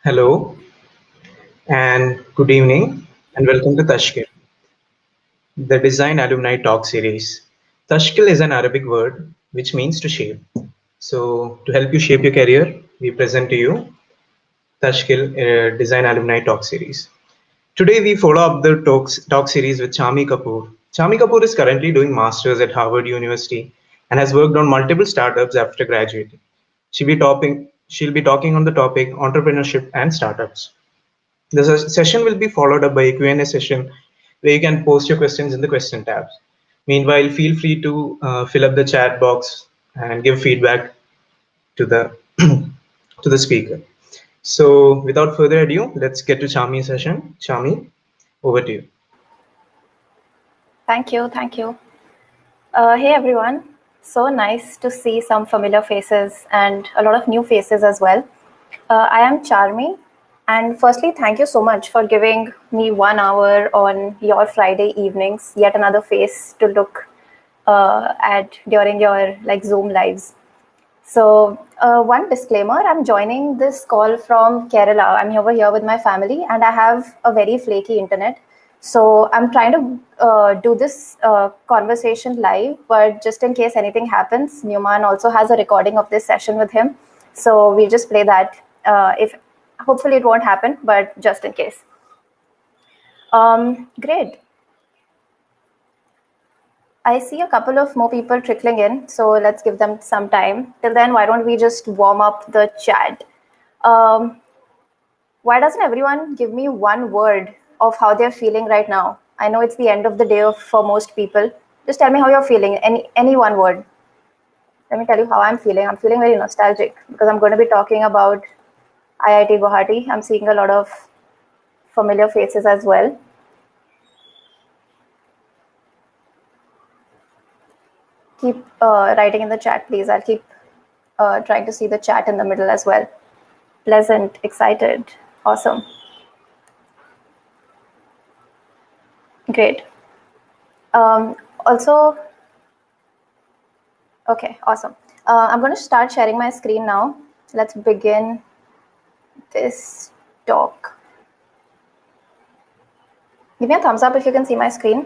Hello and good evening and welcome to Tashkil, the Design Alumni Talk series. Tashkil is an Arabic word which means to shape. So, to help you shape your career, we present to you Tashkil Design Alumni Talk series. Today, we follow up the talk series with Chami Kapoor. Chami Kapoor is currently doing masters at Harvard University and has worked on multiple startups after graduating. She'll be talking on the topic entrepreneurship and startups. The session will be followed up by a Q&A session where you can post your questions in the question tabs. Meanwhile, feel free to fill up the chat box and give feedback to the to the speaker. So, without further ado, let's get to Chami's session. Chami, over to you. Thank you. Thank you. Hey, everyone. So nice to see some familiar faces and a lot of new faces as well. I am Charmi. And firstly, thank you so much for giving me 1 hour on your Friday evenings, yet another face to look at during your Zoom lives. So one disclaimer, I'm joining this call from Kerala. I'm over here with my family and I have a very flaky internet. So I'm trying to do this conversation live, but just in case anything happens, Newman also has a recording of this session with him. So we'll just play that. If hopefully it won't happen, but just in case. Great. I see a couple of more people trickling in, so let's give them some time. Till then, why don't we just warm up the chat? Why doesn't everyone give me one word of how they're feeling right now? I know it's the end of the day for most people. Just tell me how you're feeling, any one word. Let me tell you how I'm feeling. I'm feeling very nostalgic because I'm going to be talking about IIT Guwahati. I'm seeing a lot of familiar faces as well. Keep writing in the chat, please. I'll keep trying to see the chat in the middle as well. Pleasant, excited, awesome. Great. Also, okay, awesome. I'm going to start sharing my screen now. Let's begin this talk. Give me a thumbs up if you can see my screen.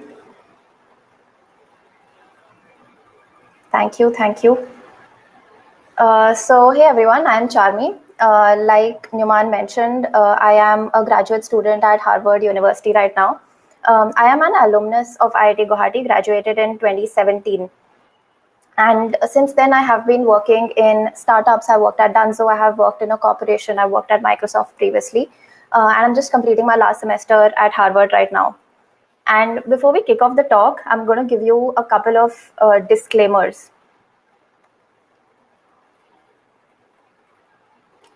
Thank you, thank you. So, hey everyone, I'm Charmi. Like Numan mentioned, I am a graduate student at Harvard University right now. I am an alumnus of IIT Guwahati, graduated in 2017. And since then, I have been working in startups. I worked at Dunzo, I have worked in a corporation, I worked at Microsoft previously. And I'm just completing my last semester at Harvard right now. And before we kick off the talk, I'm going to give you a couple of disclaimers.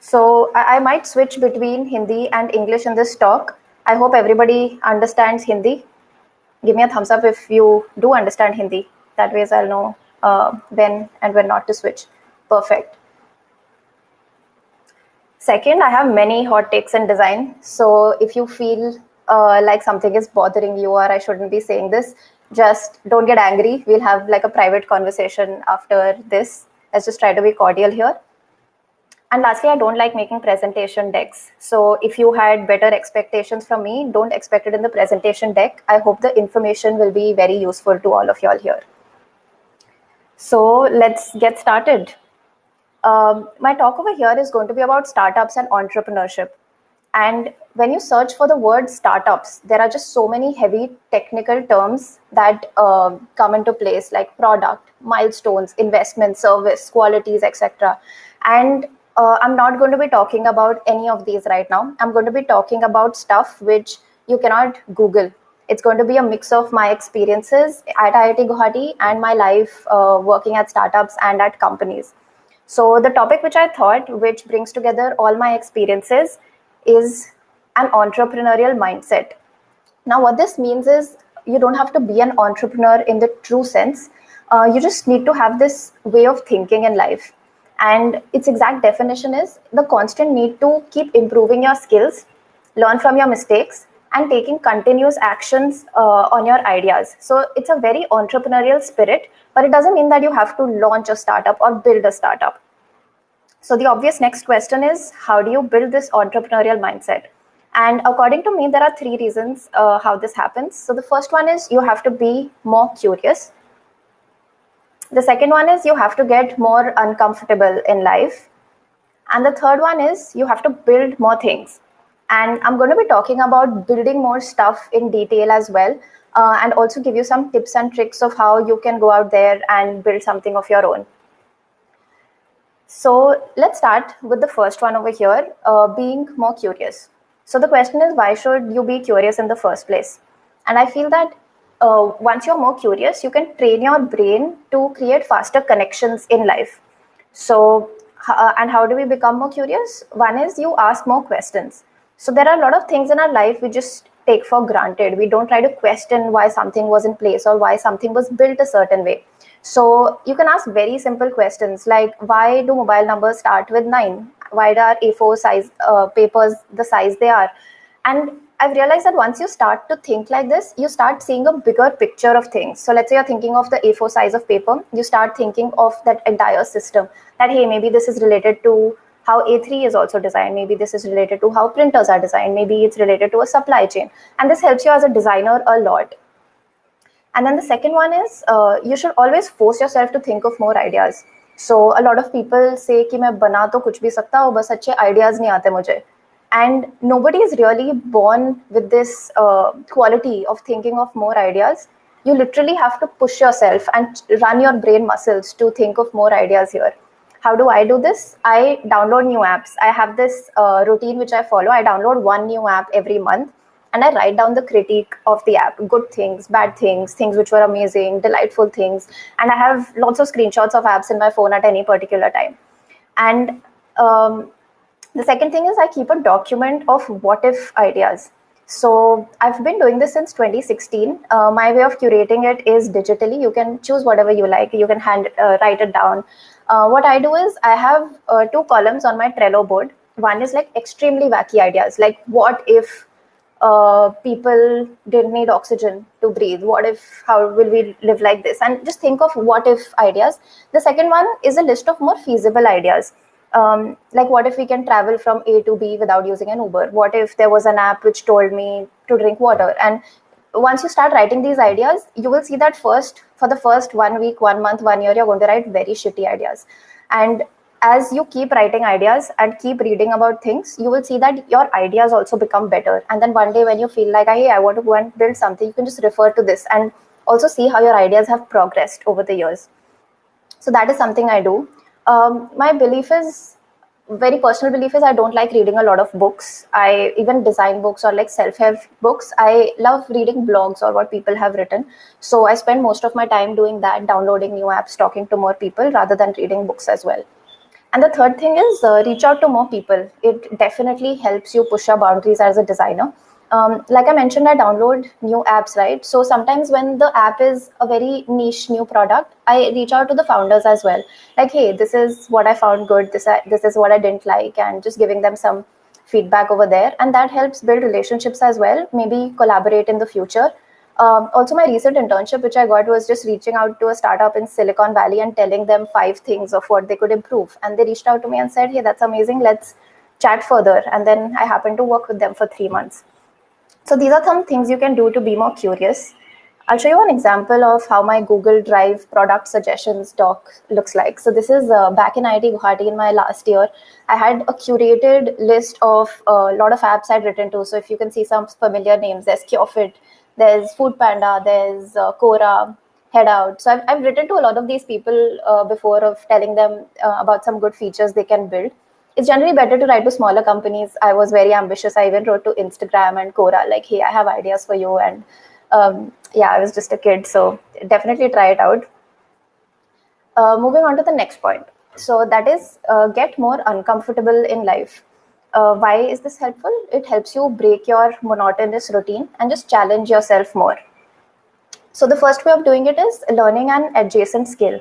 So I might switch between Hindi and English in this talk. I hope everybody understands Hindi. Give me a thumbs up if you do understand Hindi. That way I'll know when and when not to switch. Perfect. Second, I have many hot takes in design. So if you feel like something is bothering you or I shouldn't be saying this, just don't get angry. We'll have like a private conversation after this. Let's just try to be cordial here. And lastly, I don't like making presentation decks. So if you had better expectations from me, don't expect it in the presentation deck. I hope the information will be very useful to all of y'all here. So let's get started. My talk over here is going to be about startups and entrepreneurship. And when you search for the word startups, there are just so many heavy technical terms that come into place, like product, milestones, investment, service, qualities, etc. And I'm not going to be talking about any of these right now. I'm going to be talking about stuff which you cannot Google. It's going to be a mix of my experiences at IIT Guwahati and my life working at startups and at companies. So the topic which I thought, which brings together all my experiences, is an entrepreneurial mindset. Now, what this means is you don't have to be an entrepreneur in the true sense. You just need to have this way of thinking in life. And its exact definition is the constant need to keep improving your skills, learn from your mistakes, and taking continuous actions on your ideas. So it's a very entrepreneurial spirit, but it doesn't mean that you have to launch a startup or build a startup. So the obvious next question is, how do you build this entrepreneurial mindset? And according to me, there are three reasons how this happens. So the first one is you have to be more curious. The second one is you have to get more uncomfortable in life. And the third one is you have to build more things. And I'm going to be talking about building more stuff in detail as well, and also give you some tips and tricks of how you can go out there and build something of your own. So let's start with the first one over here, being more curious. So the question is, why should you be curious in the first place? And I feel that once you're more curious, you can train your brain to create faster connections in life. So, and how do we become more curious? One is you ask more questions. So there are a lot of things in our life we just take for granted. We don't try to question why something was in place or why something was built a certain way. So you can ask very simple questions like, why do mobile numbers start with 9? Why are A4 size papers the size they are? And I've realized that once you start to think like this, you start seeing a bigger picture of things. So let's say you're thinking of the A4 size of paper, you start thinking of that entire system, that, hey, maybe this is related to how A3 is also designed. Maybe this is related to how printers are designed. Maybe it's related to a supply chain. And this helps you as a designer a lot. And then the second one is you should always force yourself to think of more ideas. So a lot of people say कि मैं बना तो कुछ भी सकता हूँ, बस अच्छे ideas नहीं आते मुझे. And nobody is really born with this quality of thinking of more ideas. You literally have to push yourself and run your brain muscles to think of more ideas here. How do I do this? I download new apps. I have this routine which I follow. I download one new app every month and I write down the critique of the app, good things, bad things, things which were amazing, delightful things. And I have lots of screenshots of apps in my phone at any particular time. And the second thing is I keep a document of what if ideas. So I've been doing this since 2016. My way of curating it is digitally. You can choose whatever you like. You can write it down. What I do is I have two columns on my Trello board. One is like extremely wacky ideas, like what if people didn't need oxygen to breathe? What if, how will we live like this? And just think of what if ideas. The second one is a list of more feasible ideas. Like what if we can travel from A to B without using an Uber? What if there was an app which told me to drink water? And once you start writing these ideas, you will see that for the first 1 week, 1 month, 1 year, you're going to write very shitty ideas. And as you keep writing ideas and keep reading about things, you will see that your ideas also become better. And then one day when you feel like, hey, I want to go and build something, you can just refer to this and also see how your ideas have progressed over the years. So that is something I do. My belief is, very personal belief is, I don't like reading a lot of books. I even design books or like self-help books. I love reading blogs or what people have written. So I spend most of my time doing that, downloading new apps, talking to more people rather than reading books as well. And the third thing is reach out to more people. It definitely helps you push your boundaries as a designer. Like I mentioned, I download new apps, right? So sometimes when the app is a very niche new product, I reach out to the founders as well. Like, hey, this is what I found good. This is what I didn't like, and just giving them some feedback over there. And that helps build relationships as well. Maybe collaborate in the future. Also, my recent internship, which I got, was just reaching out to a startup in Silicon Valley and telling them 5 things of what they could improve. And they reached out to me and said, hey, that's amazing. Let's chat further. And then I happened to work with them for 3 months. So these are some things you can do to be more curious. I'll show you an example of how my Google Drive product suggestions doc looks like. So this is back in IIT Guwahati in my last year. I had a curated list of a lot of apps I'd written to. So if you can see some familiar names, there's CureFit, there's Food Panda, there's Quora, Headout. So I've written to a lot of these people before of telling them about some good features they can build. It's generally better to write to smaller companies. I was very ambitious. I even wrote to Instagram and Quora, like, hey, I have ideas for you. And I was just a kid. So definitely try it out. Moving on to the next point. So that is get more uncomfortable in life. Why is this helpful? It helps you break your monotonous routine and just challenge yourself more. So the first way of doing it is learning an adjacent skill.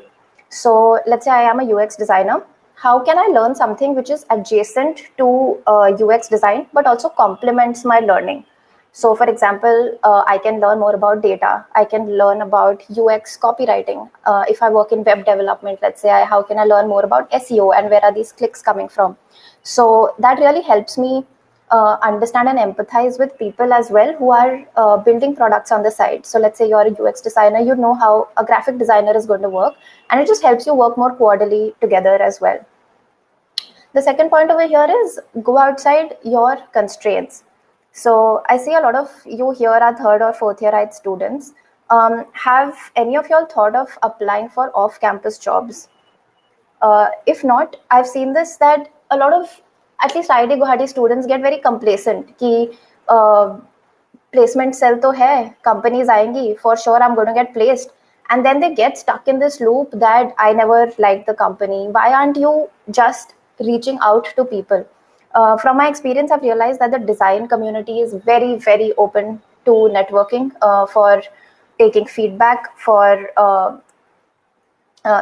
So let's say I am a UX designer. How can I learn something which is adjacent to UX design, but also complements my learning? So for example, I can learn more about data. I can learn about UX copywriting. If I work in web development, let's say, how can I learn more about SEO and where are these clicks coming from? So that really helps me understand and empathize with people as well who are building products on the side. So let's say you're a UX designer, you know how a graphic designer is going to work, and it just helps you work more coordinately together as well. The second point over here is go outside your constraints. So I see a lot of you here are third or fourth year right students. Have any of y'all thought of applying for off-campus jobs? If not, I've seen this that a lot of at least IIT Guwahati students get very complacent कि placement cell तो है, companies आएंगी, for sure I'm going to get placed. And then they get stuck in this loop that I never liked the company. Why aren't you just reaching out to people? From my experience, I've realized that the design community is very, very open to networking, for taking feedback, for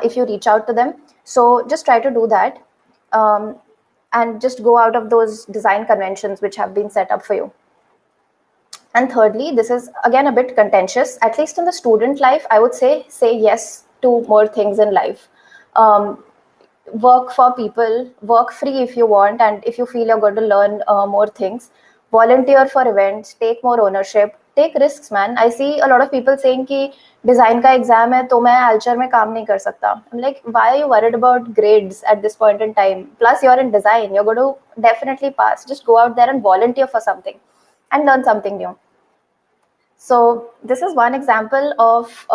if you reach out to them. So just try to do that, and just go out of those design conventions which have been set up for you. And thirdly, this is again a bit contentious, at least in the student life, I would say yes to more things in life. Work for people, work free if you want, and if you feel you're going to learn more things, volunteer for events, take more ownership, take risks, man. I see a lot of people saying कि design का exam है तो मैं Alcher में काम नहीं कर सकता. I'm like, why are you worried about grades at this point in time? Plus you're in design, you're going to definitely pass. Just go out there and volunteer for something and learn something new. So this is one example of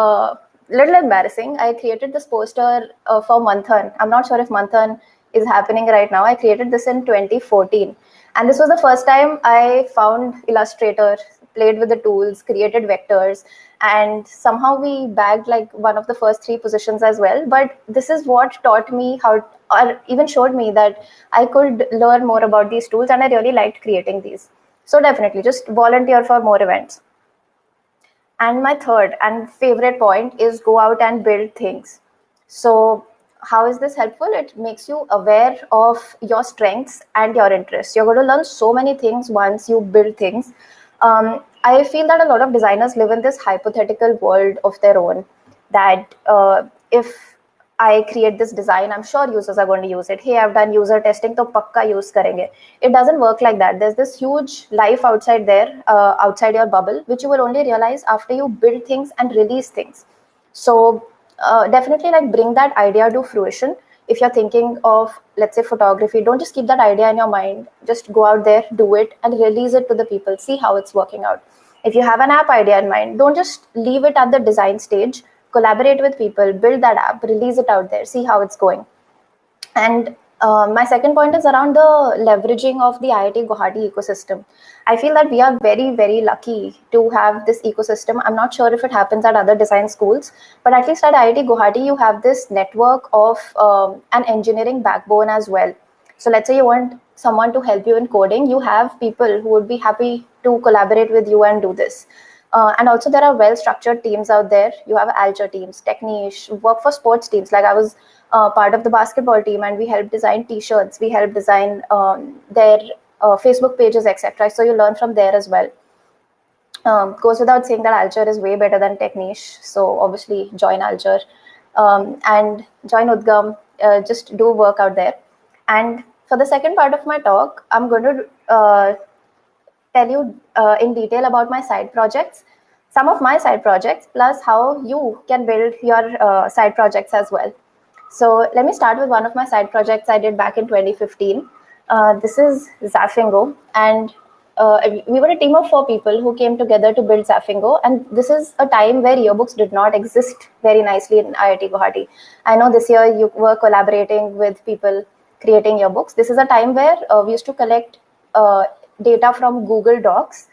little embarrassing. I created this poster for Manthan. I'm not sure if Manthan is happening right now. I created this in 2014. And this was the first time I found Illustrator, played with the tools, created vectors, and somehow we bagged like one of the first 3 positions as well. But this is what taught me how, or even showed me that I could learn more about these tools, and I really liked creating these. So definitely just volunteer for more events. And my third and favorite point is go out and build things. So how is this helpful? It makes you aware of your strengths and your interests. You're going to learn so many things once you build things. I feel that a lot of designers live in this hypothetical world of their own, that if I create this design, I'm sure users are going to use it. Hey, I've done user testing, to pakka use karenge. It doesn't work like that. There's this huge life outside there, outside your bubble, which you will only realize after you build things and release things. So definitely like bring that idea to fruition. If you're thinking of, let's say, photography, don't just keep that idea in your mind. Just go out there, do it, and release it to the people. See how it's working out. If you have an app idea in mind, don't just leave it at the design stage. Collaborate with people, build that app, release it out there, see how it's going. And my second point is around the leveraging of the IIT Guwahati ecosystem. I feel that we are very, very lucky to have this ecosystem. I'm not sure if it happens at other design schools, but at least at IIT Guwahati, you have this network of an engineering backbone as well. So let's say you want someone to help you in coding, you have people who would be happy to collaborate with you and do this. And also there are well-structured teams out there. You have Alcher teams, Techniche, work for sports teams. Like I was part of the basketball team, and we helped design T-shirts. We helped design their Facebook pages, etc. So you learn from there as well. Goes without saying that Alcher is way better than Techniche. So obviously join Alcher and join Udgam. Just do work out there. And for the second part of my talk, I'm going to tell you in detail about my side projects, some of my side projects, plus how you can build your side projects as well. So let me start with one of my side projects I did back in 2015. This is Zafingo, and we were a team of 4 people who came together to build Zafingo. And this is a time where yearbooks did not exist very nicely in IIT Guwahati. I know this year you were collaborating with people creating yearbooks. This is a time where we used to collect data from Google Docs.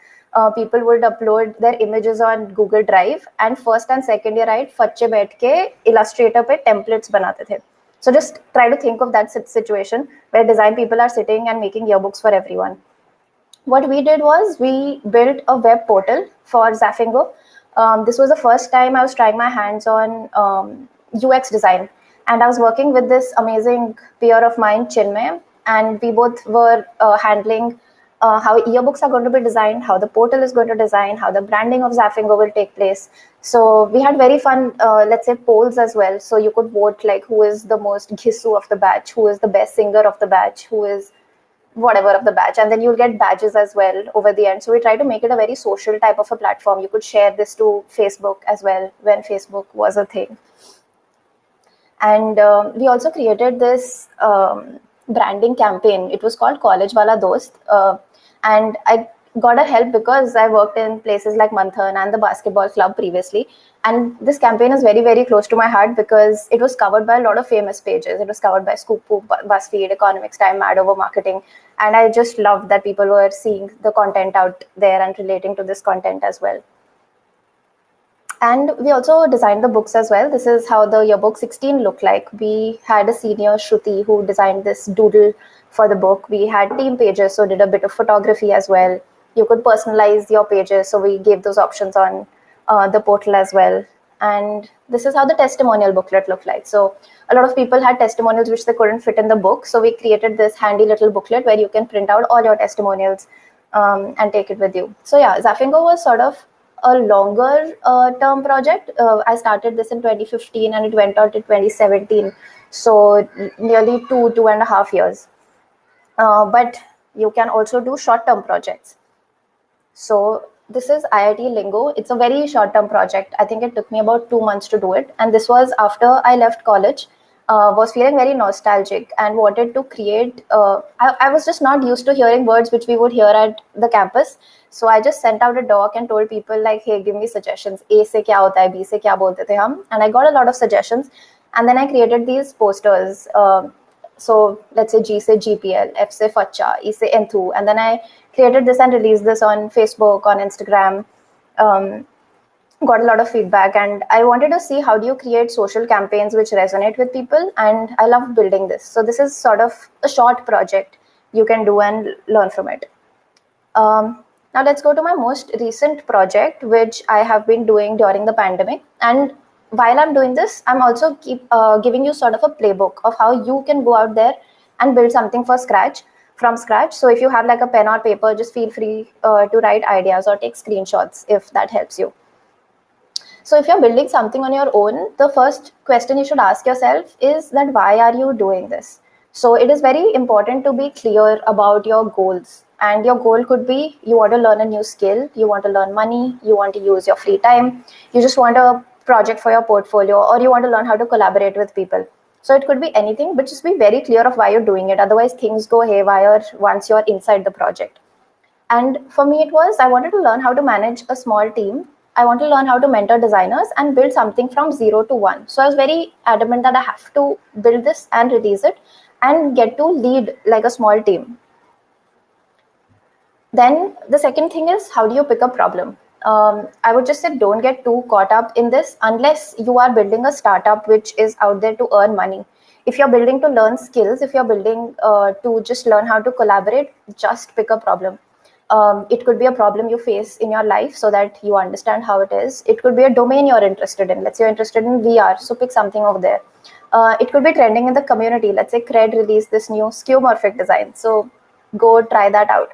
People would upload their images on Google Drive, and first and second year right फच्चे बैठ के Illustrator पे templates बनाते थे. So just try to think of that situation where design people are sitting and making yearbooks for everyone. What we did was we built a web portal for Zafingo. This was the first time I was trying my hands on UX design, and I was working with this amazing peer of mine, Chinmay, and we both were handling how ebooks are going to be designed, how the portal is going to design, how the branding of Zafingo will take place. So we had very fun, let's say, polls as well. So you could vote like who is the most ghisu of the batch, who is the best singer of the batch, who is whatever of the batch, and then you'll get badges as well over the end. So we try to make it a very social type of a platform. You could share this to Facebook as well when Facebook was a thing. And we also created this branding campaign. It was called College Wala Dost. And I got a help because I worked in places like Manthan and the basketball club previously. And this campaign is very, very close to my heart because it was covered by a lot of famous pages. It was covered by Scoop, BuzzFeed, Economics Time, Mad Over Marketing. And I just loved that people were seeing the content out there and relating to this content as well. And we also designed the books as well. This is how the yearbook 16 looked like. We had a senior, Shruti, who designed this doodle for the book. We had team pages, so did a bit of photography as well. You could personalize your pages, so we gave those options on the portal as well. And this is how the testimonial booklet looked like. So a lot of people had testimonials which they couldn't fit in the book. So we created this handy little booklet where you can print out all your testimonials and take it with you. So yeah, Zafingo was sort of a longer term project. I started this in 2015 and it went out in 2017. So nearly 2.5 years. But you can also do short-term projects. So this is IIT Lingo. It's a very short-term project. I think it took me about 2 months to do it. And this was after I left college, was feeling very nostalgic and wanted to create. I was just not used to hearing words which we would hear at the campus. So I just sent out a doc and told people like, hey, give me suggestions. A se kya hota hai, B se kya bolte the hum? And I got a lot of suggestions. And then I created these posters. So let's say G se GPL, F se Facha, E se Enthu. And then I created this and released this on Facebook, on Instagram. Got a lot of feedback. And I wanted to see how do you create social campaigns which resonate with people. And I love building this. So this is sort of a short project you can do and learn from it. Now let's go to my most recent project, which I have been doing during the pandemic. And while I'm doing this, I'm also giving you sort of a playbook of how you can go out there and build something from scratch. So if you have like a pen or paper, just feel free to write ideas or take screenshots if that helps you. So if you're building something on your own, the first question you should ask yourself is that why are you doing this? So it is very important to be clear about your goals. And your goal could be you want to learn a new skill, you want to learn money, you want to use your free time, you just want a project for your portfolio, or you want to learn how to collaborate with people. So it could be anything, but just be very clear of why you're doing it. Otherwise, things go haywire once you're inside the project. And for me, it was I wanted to learn how to manage a small team. I want to learn how to mentor designers and build something from 0 to 1. So I was very adamant that I have to build this and release it and get to lead like a small team. Then the second thing is, how do you pick a problem? I would just say don't get too caught up in this unless you are building a startup which is out there to earn money. If you're building to learn skills, if you're building to just learn how to collaborate, just pick a problem. It could be a problem you face in your life so that you understand how it is. It could be a domain you're interested in. Let's say you're interested in VR, so pick something over there. It could be trending in the community. Let's say Cred released this new skeuomorphic design. So go try that out.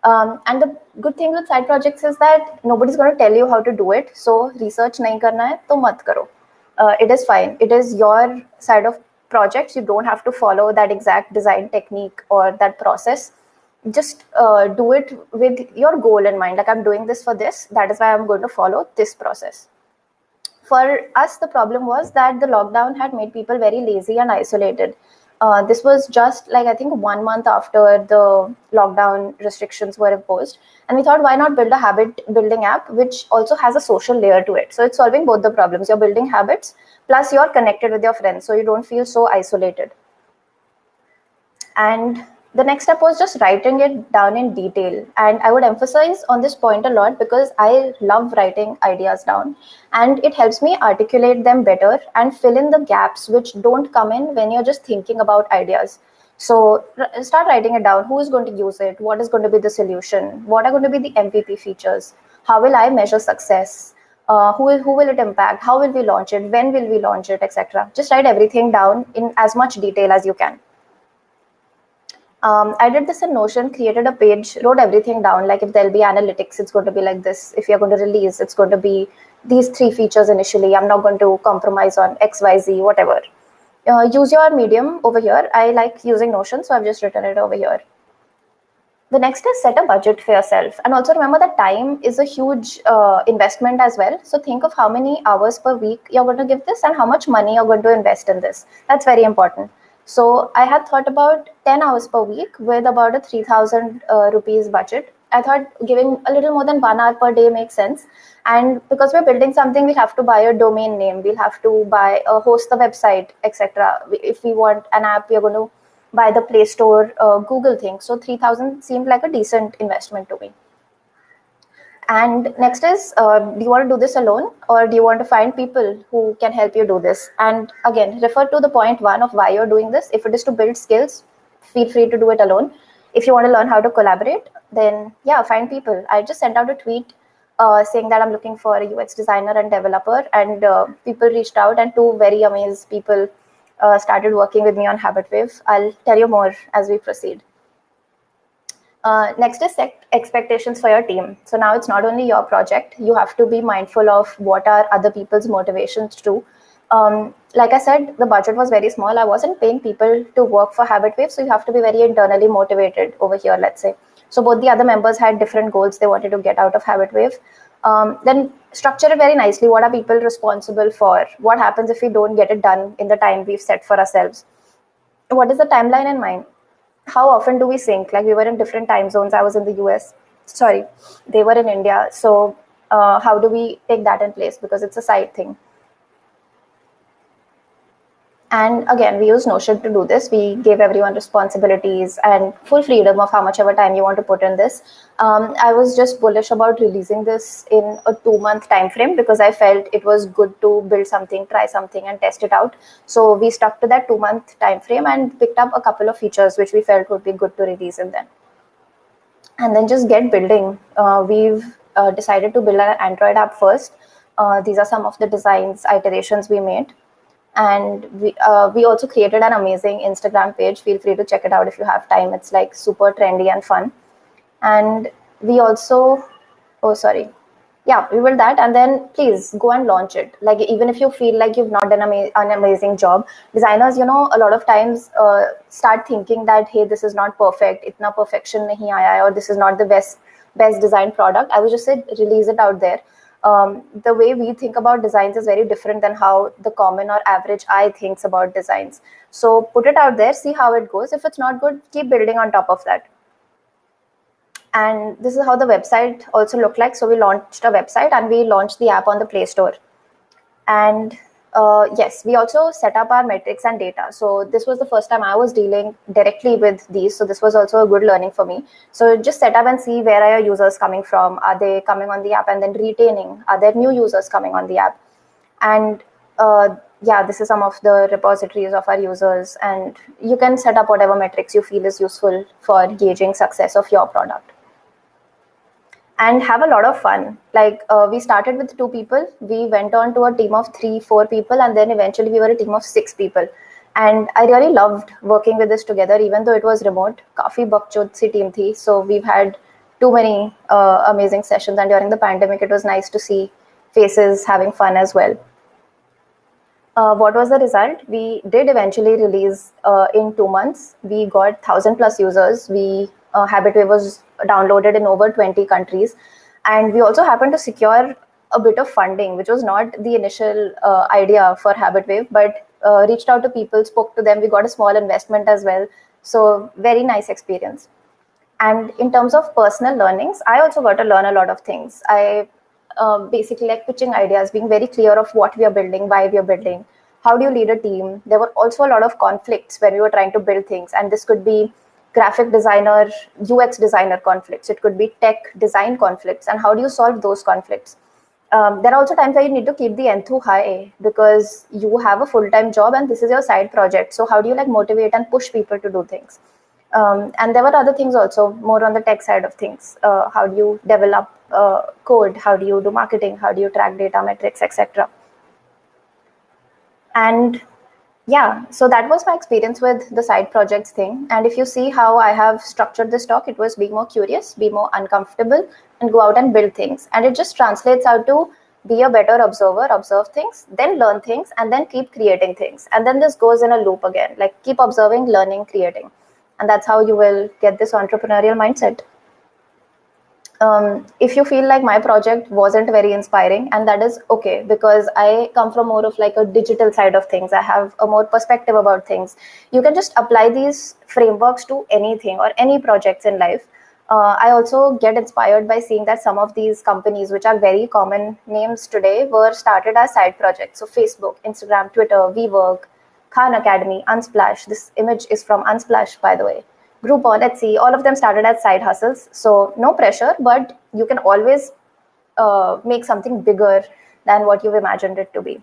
And the good thing with side projects is that nobody's going to tell you how to do it. So research nahi karna hai, to mat karo. It is fine. It is your side of projects. You don't have to follow that exact design technique or that process. Just do it with your goal in mind. Like I'm doing this for this. That is why I'm going to follow this process. For us, the problem was that the lockdown had made people very lazy and isolated. This was just like, I think 1 month after the lockdown restrictions were imposed. And we thought, why not build a habit building app, which also has a social layer to it. So it's solving both the problems. You're building habits, plus you're connected with your friends. So you don't feel so isolated. And the next step was just writing it down in detail. And I would emphasize on this point a lot because I love writing ideas down and it helps me articulate them better and fill in the gaps which don't come in when you're just thinking about ideas. So start writing it down. Who is going to use it? What is going to be the solution? What are going to be the MVP features? How will I measure success? Who will it impact? How will we launch it? When will we launch it, etc. Just write everything down in as much detail as you can. I did this in Notion, created a page, wrote everything down. Like if there'll be analytics, it's going to be like this. If you're going to release, it's going to be these 3 features initially. I'm not going to compromise on X, Y, Z, whatever. Use your medium over here. I like using Notion, so I've just written it over here. The next is set a budget for yourself. And also remember that time is a huge investment as well. So think of how many hours per week you're going to give this and how much money you're going to invest in this. That's very important. So I had thought about 10 hours per week with about a 3,000 rupees budget. I thought giving a little more than 1 hour per day makes sense. And because we're building something, we'll have to buy a domain name. We'll have to host the website, etc. If we want an app, we're going to by the Play Store Google thing. So 3,000 seemed like a decent investment to me. And next is, do you want to do this alone or do you want to find people who can help you do this? And again, refer to the point 1 of why you're doing this. If it is to build skills, feel free to do it alone. If you want to learn how to collaborate, then yeah, find people. I just sent out a tweet saying that I'm looking for a UX designer and developer, and people reached out, and 2 very amazing people started working with me on HabitWave. I'll tell you more as we proceed. Next is set expectations for your team. So now it's not only your project. You have to be mindful of what are other people's motivations too. Like I said, the budget was very small. I wasn't paying people to work for HabitWave, so you have to be very internally motivated over here, let's say. So both the other members had different goals they wanted to get out of HabitWave. Then structure it very nicely. What are people responsible for? What happens if we don't get it done in the time we've set for ourselves? What is the timeline in mind? How often do we sync? Like we were in different time zones. I was in the US. Sorry, they were in India. So how do we take that in place? Because it's a side thing. And again, we use Notion to do this. We gave everyone responsibilities and full freedom of how much ever time you want to put in this. I was just bullish about releasing this in a 2-month time frame because I felt it was good to build something, try something, and test it out. So we stuck to that 2-month time frame and picked up a couple of features which we felt would be good to release in then. And then just get building. We've decided to build an Android app first. These are some of the designs, iterations we made. And we also created an amazing Instagram page. Feel free to check it out if you have time. It's like super trendy and fun. And we also, we built that, and then please go and launch it. Like even if you feel like you've not done an amazing job, designers, a lot of times start thinking that, hey, this is not perfect, itna perfection nahi aaya, or this is not the best designed product. I would just say release it out there. The way we think about designs is very different than how the common or average eye thinks about designs. So put it out there, see how it goes. If it's not good, keep building on top of that. And this is how the website also looked like. So we launched a website and we launched the app on the Play Store. And yes, we also set up our metrics and data. So this was the first time I was dealing directly with these. So this was also a good learning for me. So just set up and see where are your users coming from. Are they coming on the app and then retaining? Are there new users coming on the app? And this is some of the repositories of our users. And you can set up whatever metrics you feel is useful for gauging success of your product. And have a lot of fun. Like we started with 2 people, we went on to a team of 3-4 people, and then eventually we were a team of 6 people. And I really loved working with this together, even though it was remote. Kafi bakchod si team thi. So we've had too many amazing sessions, and during the pandemic, it was nice to see faces having fun as well. What was the result? We did eventually release in 2 months. We got 1,000+ users. HabitWave was downloaded in over 20 countries. And we also happened to secure a bit of funding, which was not the initial idea for HabitWave, but reached out to people, spoke to them. We got a small investment as well. So very nice experience. And in terms of personal learnings, I also got to learn a lot of things. I basically like pitching ideas, being very clear of what we are building, why we are building, how do you lead a team. There were also a lot of conflicts when we were trying to build things, and this could be graphic designer, UX designer conflicts. It could be tech design conflicts, and how do you solve those conflicts? There are also times where you need to keep the enthu high because you have a full-time job and this is your side project. So how do you like motivate and push people to do things? And there were other things also, more on the tech side of things. How do you develop code? How do you do marketing? How do you track data metrics, etc.? And Yeah, so that was my experience with the side projects thing. And if you see how I have structured this talk, it was be more curious, be more uncomfortable, and go out and build things. And it just translates out to be a better observer, observe things, then learn things, and then keep creating things. And then this goes in a loop again, like keep observing, learning, creating. And that's how you will get this entrepreneurial mindset. If you feel like my project wasn't very inspiring, and that is okay, because I come from more of like a digital side of things, I have a more perspective about things. You can just apply these frameworks to anything or any projects in life. I also get inspired by seeing that some of these companies, which are very common names today, were started as side projects. So Facebook, Instagram, Twitter, WeWork, Khan Academy, Unsplash. This image is from Unsplash, by the way. Groupon, Etsy, all of them started as side hustles. So no pressure, but you can always make something bigger than what you've imagined it to be.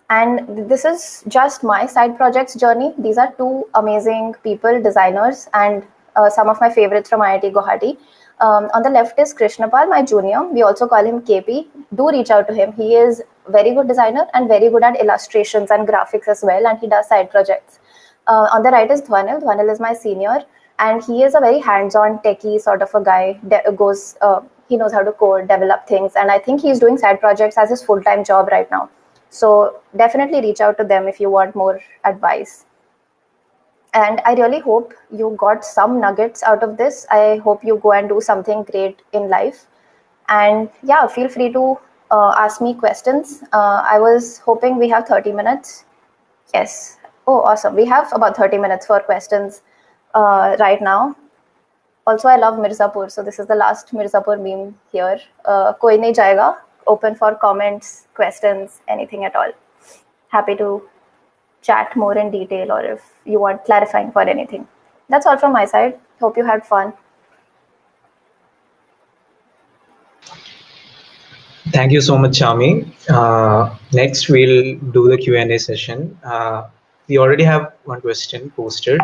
And this is just my side projects journey. These are two amazing people, designers, and some of my favorites from IIT Guwahati. On the left is Krishnapal, my junior. We also call him KP. Do reach out to him. He is very good designer and very good at illustrations and graphics as well, and he does side projects. On the right is Dhwanil. Dhwanil is my senior, and he is a very hands-on techie sort of a guy. He knows how to code, develop things, and I think he's doing side projects as his full-time job right now. So definitely reach out to them if you want more advice. And I really hope you got some nuggets out of this. I hope you go and do something great in life. And yeah, feel free to ask me questions. I was hoping we have 30 minutes. Yes. Oh, awesome. We have about 30 minutes for questions right now. Also, I love Mirzapur. So this is the last Mirzapur meme here. Koi nahi jayega. Open for comments, questions, anything at all. Happy to chat more in detail, or if you want clarifying for anything. That's all from my side. Hope you had fun. Thank you so much, Chami. Next, we'll do the Q&A session. We already have one question posted.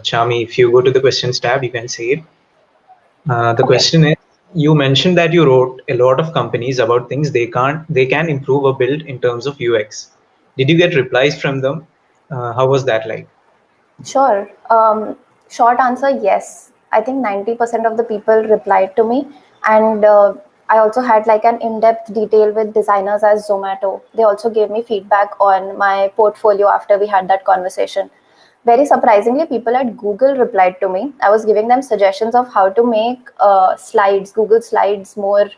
Chami, if you go to the questions tab, you can see it. The question is, you mentioned that you wrote a lot of companies about things they can improve or build in terms of UX. Did you get replies from them? How was that like? Sure. Short answer, yes. I think 90% of the people replied to me. And I also had like an in-depth detail with designers as Zomato. They also gave me feedback on my portfolio after we had that conversation. Very surprisingly, people at Google replied to me. I was giving them suggestions of how to make Google Slides, more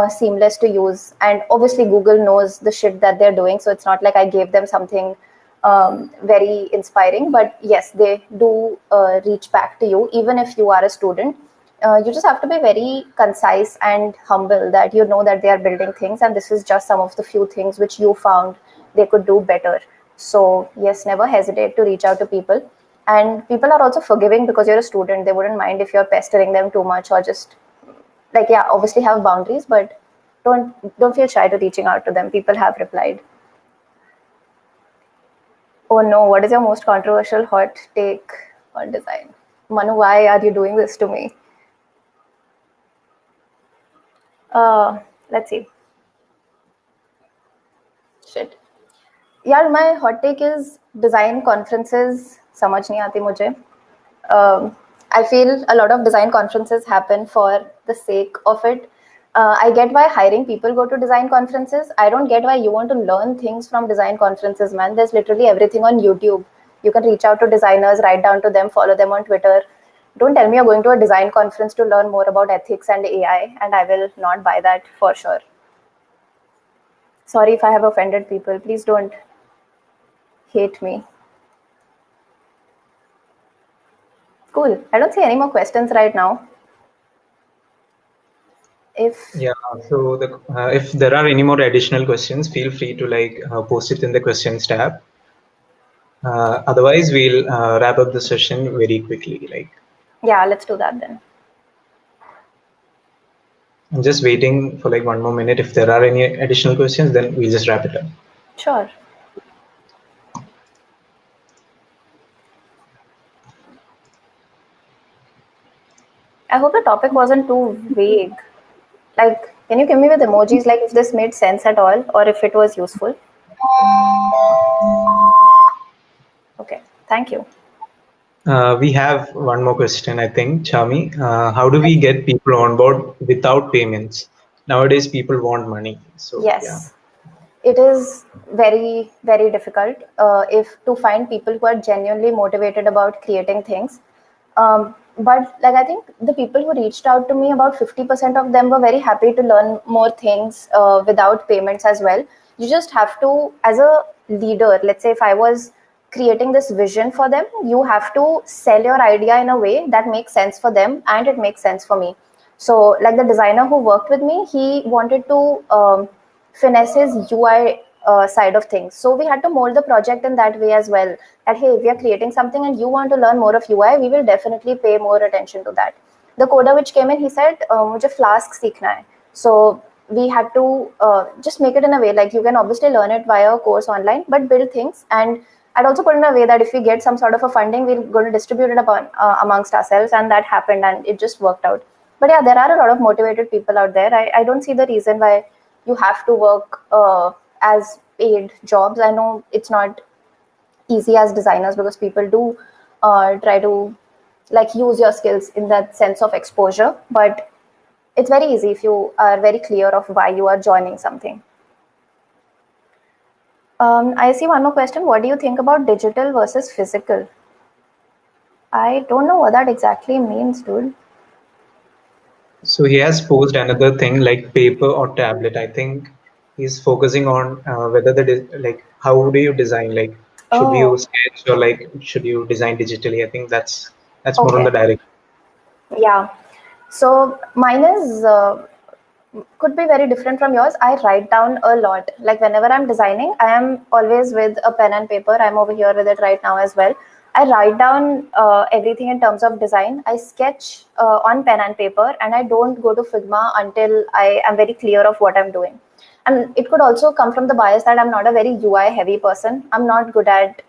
seamless to use. And obviously, Google knows the shit that they're doing. So it's not like I gave them something very inspiring. But yes, they do reach back to you, even if you are a student. You just have to be very concise and humble that you know that they are building things. And this is just some of the few things which you found they could do better. So yes, never hesitate to reach out to people. And people are also forgiving because you're a student. They wouldn't mind if you're pestering them too much, or just like, yeah, obviously have boundaries, but don't feel shy to reaching out to them. People have replied. Oh no, what is your most controversial hot take on design? Manu, why are you doing this to me? Let's see. Shit. यार my hot take is design conferences समझ नहीं आती मुझे. I feel a lot of design conferences happen for the sake of it. I get why hiring people go to design conferences. I don't get why you want to learn things from design conferences, man. There's literally everything on YouTube. You can reach out to designers, write down to them, follow them on Twitter. Don't tell me you're going to a design conference to learn more about ethics and AI, and I will not buy that for sure. Sorry if I have offended people. Please don't hate me. Cool. I don't see any more questions right now. So if there are any more additional questions, feel free to post it in the questions tab. Otherwise, we'll wrap up the session very quickly. Yeah, let's do that then. I'm just waiting for like one more minute. If there are any additional questions, then we'll just wrap it up. Sure. I hope the topic wasn't too vague. Like, can you give me with emojis, like if this made sense at all, or if it was useful? Thank you. We have one more question, I think, Chami. How do we get people on board without payments? Nowadays, people want money. So, yeah. Yes, it is very, very difficult if to find people who are genuinely motivated about creating things. But like I think the people who reached out to me, about 50% of them were very happy to learn more things without payments as well. You just have to, as a leader, let's say if I was creating this vision for them, you have to sell your idea in a way that makes sense for them and it makes sense for me. So, like the designer who worked with me, he wanted to finesse his UI side of things. So we had to mold the project in that way as well. That hey, if we are creating something and you want to learn more of UI, we will definitely pay more attention to that. The coder which came in, he said, "मुझे Flask सीखना है." So we had to just make it in a way like you can obviously learn it via a course online, but build things. And I'd also put in a way that if we get some sort of a funding, we're going to distribute it upon amongst ourselves, and that happened, and it just worked out. But yeah, there are a lot of motivated people out there. I don't see the reason why you have to work as paid jobs. I know it's not easy as designers because people do try to like use your skills in that sense of exposure, but it's very easy if you are very clear of why you are joining something. I see one more question. What do you think about digital versus physical? I don't know what that exactly means, dude. So he has posed another thing like paper or tablet. I think he's focusing on whether like how do you design? Like should you Oh, sketch or like should you design digitally? I think that's more on the okay. direction. Yeah. So mine is could be very different from yours. I write down a lot. Like whenever I'm designing, I am always with a pen and paper. I'm over here with it right now as well. I write down everything in terms of design. I sketch on pen and paper, and I don't go to Figma until I am very clear of what I'm doing. And it could also come from the bias that I'm not a very UI heavy person. I'm not good at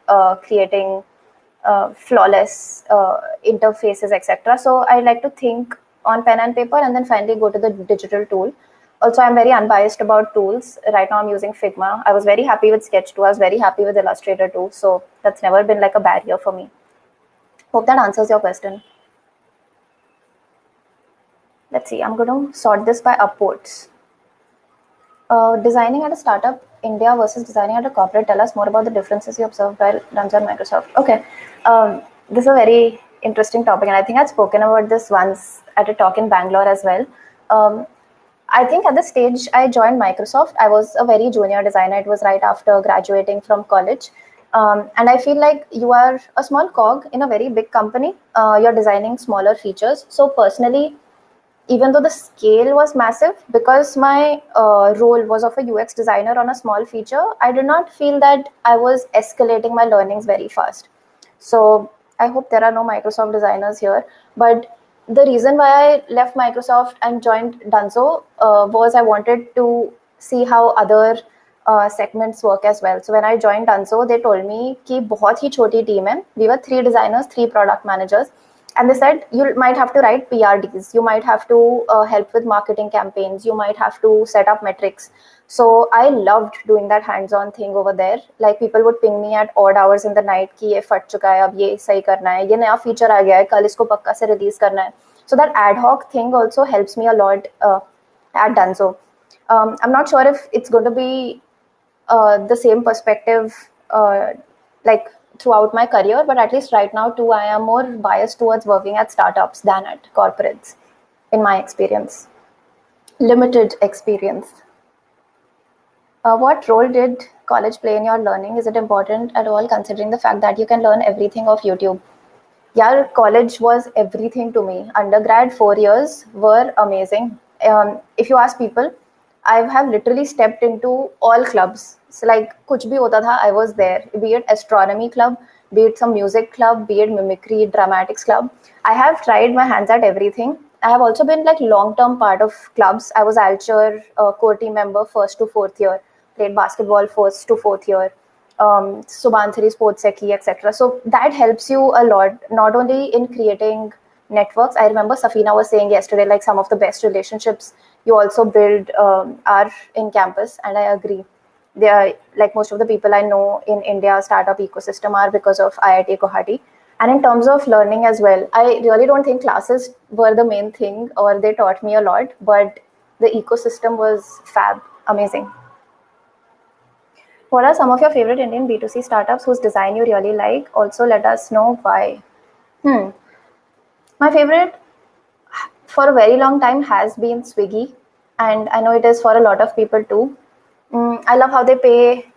creating flawless interfaces, etc. So I like to think on pen and paper and then finally go to the digital tool. Also, I'm very unbiased about tools. Right now, I'm using Figma. I was very happy with Sketch 2. I was very happy with Illustrator 2. So that's never been like a barrier for me. Hope that answers your question. Let's see. I'm going to sort this by upvotes. Designing at a startup, India versus designing at a corporate. Tell us more about the differences you observed while runs on Microsoft. Okay. This is a very interesting topic, and I think I'd spoken about this once at a talk in Bangalore as well. I think at the stage I joined Microsoft, I was a very junior designer. It was right after graduating from college. And I feel like you are a small cog in a very big company. You're designing smaller features. So personally, even though the scale was massive, because my role was of a UX designer on a small feature, I did not feel that I was escalating my learnings very fast. So I hope there are no Microsoft designers here. But the reason why I left Microsoft and joined Dunzo was I wanted to see how other segments work as well. So when I joined Dunzo, they told me कि बहुत ही छोटी team है. We were 3 designers, 3 product managers. And they said you might have to write PRDs, you might have to help with marketing campaigns, you might have to set up metrics. So I loved doing that hands-on thing over there. Like people would ping me at odd hours in the night कि ये फट चुका है, अब ये सही करना है, ये नया feature आ गया है, कल इसको पक्का से release करना है. So that ad hoc thing also helps me a lot at Dunzo. I'm not sure if it's going to be the same perspective like throughout my career, but at least right now too, I am more biased towards working at startups than at corporates, in my experience. Limited experience. What role did college play in your learning? Is it important at all, considering the fact that you can learn everything off YouTube? Yeah, college was everything to me. Undergrad 4 years were amazing. If you ask people, I have literally stepped into all clubs. So like kuch bhi hota tha, I was there. Be it astronomy club, be it some music club, be it mimicry, dramatics club. I have tried my hands at everything. I have also been like long-term part of clubs. I was Alcher core team member first to fourth year. Played basketball first to fourth year. Subansiri Sports Seki, etc. So that helps you a lot, not only in creating networks. I remember Safina was saying yesterday, like some of the best relationships you also build are in campus, and I agree. They are like most of the people I know in India startup ecosystem are because of IIT Guwahati. And in terms of learning as well, I really don't think classes were the main thing or they taught me a lot, but the ecosystem was fab, amazing. What are some of your favorite Indian B2C startups whose design you really like? Also, let us know why. My favorite for a very long time has been Swiggy, and I know it is for a lot of people too. I love how they pay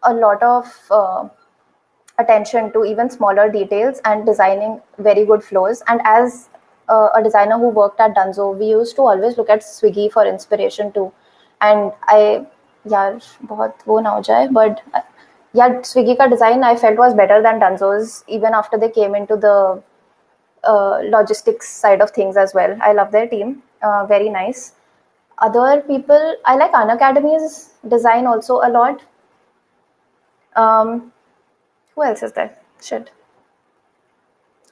a lot of attention to even smaller details and designing very good flows. And as a designer who worked at Dunzo, we used to always look at Swiggy for inspiration too. And यार बहुत वो ना हो जाए, but yeah, Swiggy का design I felt was better than Dunzo's even after they came into the logistics side of things as well. I love their team, very nice. Other people, I like Unacademy's design also a lot. Who else is there? Shit.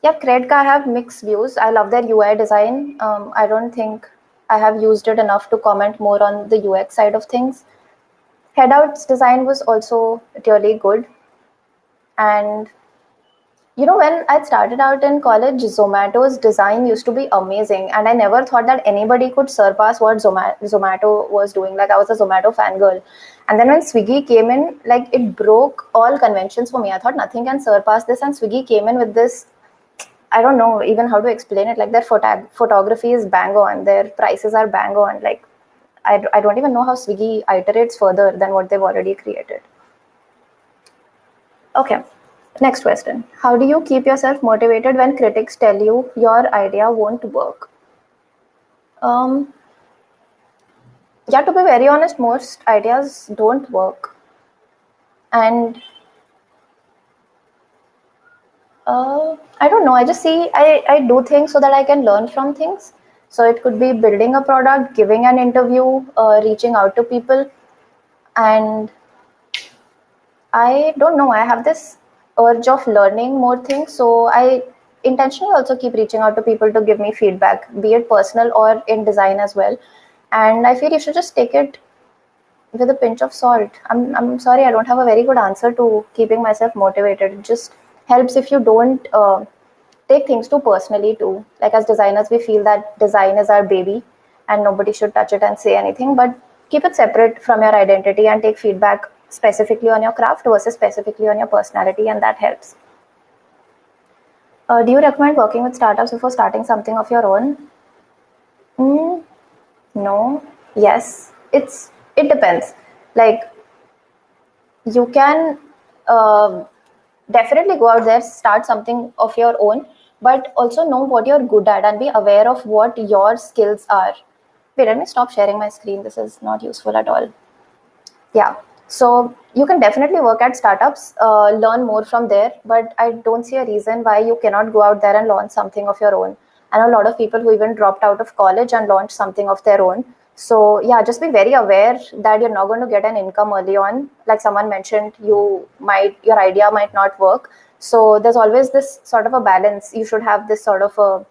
Yeah, Credka, I have mixed views. I love their UI design. I don't think I have used it enough to comment more on the UX side of things. Headout's design was also really good. And you know, when I started out in college, Zomato's design used to be amazing. And I never thought that anybody could surpass what Zomato was doing. Like, I was a Zomato fangirl. And then when Swiggy came in, like, it broke all conventions for me. I thought nothing can surpass this. And Swiggy came in with this, I don't know even how to explain it. Like, their photography is bang on. Their prices are bang on. Like, I don't even know how Swiggy iterates further than what they've already created. Okay. Next question. How do you keep yourself motivated when critics tell you your idea won't work? Yeah, to be very honest, most ideas don't work. And I don't know. I just see, I do things so that I can learn from things. So it could be building a product, giving an interview, reaching out to people. And I don't know. I have this urge of learning more things. So I intentionally also keep reaching out to people to give me feedback, be it personal or in design as well. And I feel you should just take it with a pinch of salt. I'm sorry, I don't have a very good answer to keeping myself motivated. It just helps if you don't take things too personally too. Like as designers, we feel that design is our baby and nobody should touch it and say anything, but keep it separate from your identity and take feedback specifically on your craft versus specifically on your personality, and that helps. Do you recommend working with startups before starting something of your own? No. Yes. It depends. Like you can definitely go out there, start something of your own, but also know what you're good at and be aware of what your skills are. Wait, let me stop sharing my screen. This is not useful at all. Yeah. So you can definitely work at startups, learn more from there, but I don't see a reason why you cannot go out there and launch something of your own. I know a lot of people who even dropped out of college and launched something of their own. So yeah, just be very aware that you're not going to get an income early on. Like someone mentioned, your idea might not work. So there's always this sort of a balance. You should have this sort of a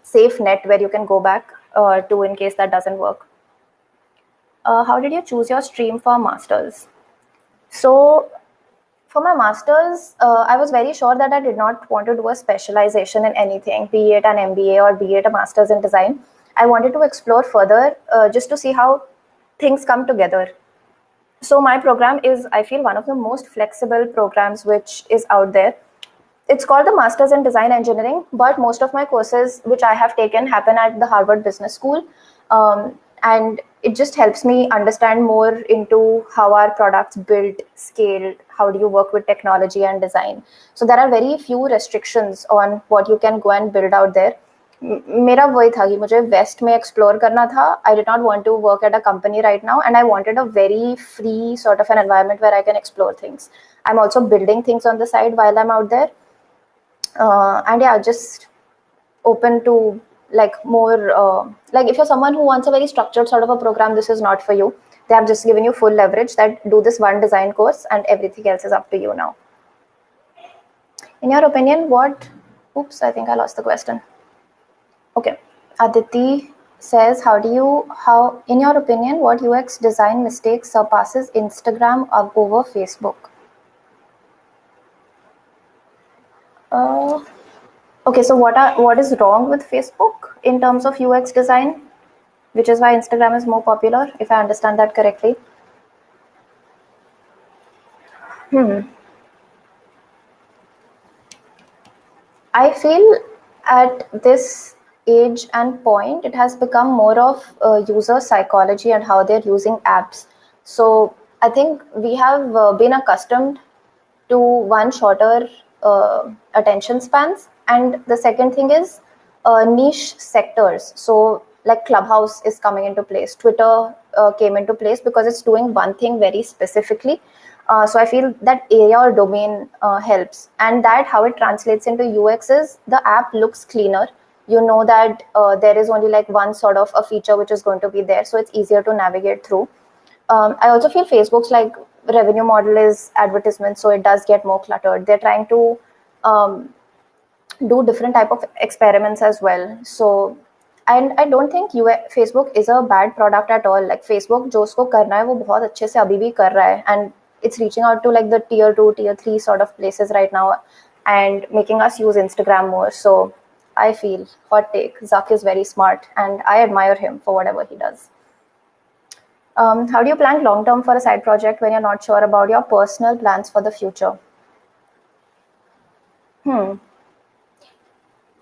safe net where you can go back to in case that doesn't work. How did you choose your stream for masters? So for my masters, I was very sure that I did not want to do a specialization in anything, be it an MBA or be it a master's in design. I wanted to explore further just to see how things come together. So my program is, I feel, one of the most flexible programs which is out there. It's called the Masters in Design Engineering, but most of my courses which I have taken happen at the Harvard Business School. And it just helps me understand more into how our products built, scaled, how do you work with technology and design. So there are very few restrictions on what you can go and build out there. मेरा वही था कि मुझे waste में explore करना था. I did not want to work at a company right now, and I wanted a very free sort of an environment where I can explore things. I'm also building things on the side while I'm out there. And yeah, just open to like more like if you're someone who wants a very structured sort of a program, this is not for you. They have just given you full leverage that do this one design course and everything else is up to you now. In your opinion, what, oops, I think I lost the question. Okay, Aditi says, how in your opinion, what UX design mistake surpasses Instagram over Facebook? Okay, so what is wrong with Facebook in terms of UX design, which is why Instagram is more popular, if I understand that correctly? I feel at this age and point, it has become more of user psychology and how they're using apps. So I think we have been accustomed to one, shorter attention spans, and the second thing is niche sectors. So like Clubhouse is coming into place, Twitter came into place because it's doing one thing very specifically. So I feel that area or domain helps, and that how it translates into UX is the app looks cleaner. You know that there is only like one sort of a feature which is going to be there, so it's easier to navigate through. I also feel Facebook's like revenue model is advertisement, so it does get more cluttered. They're trying to do different type of experiments as well. So, and I don't think Facebook is a bad product at all. Like Facebook, जो उसको करना है वो बहुत अच्छे से अभी भी कर रहा है, and it's reaching out to like the tier 2, tier 3 sort of places right now, and making us use Instagram more. So I feel, hot take, Zuck is very smart, and I admire him for whatever he does. How do you plan long term for a side project when you're not sure about your personal plans for the future?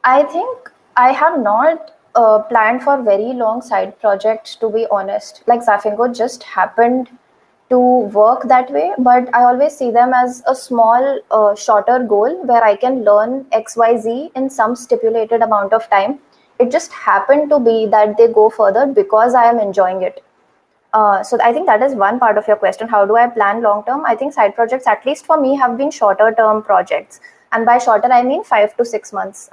I think I have not planned for very long side projects, to be honest. Like Zafingo just happened to work that way, but I always see them as a small, shorter goal where I can learn XYZ in some stipulated amount of time. It just happened to be that they go further because I am enjoying it. So I think that is one part of your question. How do I plan long term? I think side projects, at least for me, have been shorter term projects. And by shorter, I mean 5 to 6 months.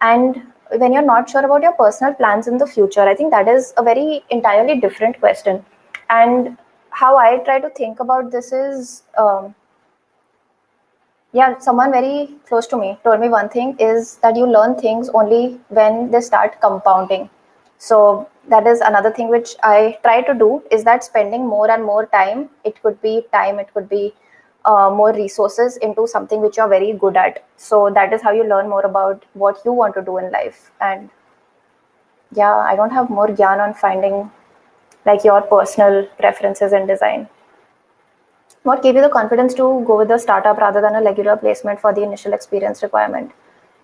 And when you're not sure about your personal plans in the future, I think that is a very entirely different question. And how I try to think about this is, someone very close to me told me one thing is that you learn things only when they start compounding. So that is another thing which I try to do, is that spending more and more time, it could be more resources into something which you're very good at. So that is how you learn more about what you want to do in life. And yeah, I don't have more gyan on finding like your personal preferences in design. What gave you the confidence to go with a startup rather than a regular placement for the initial experience requirement?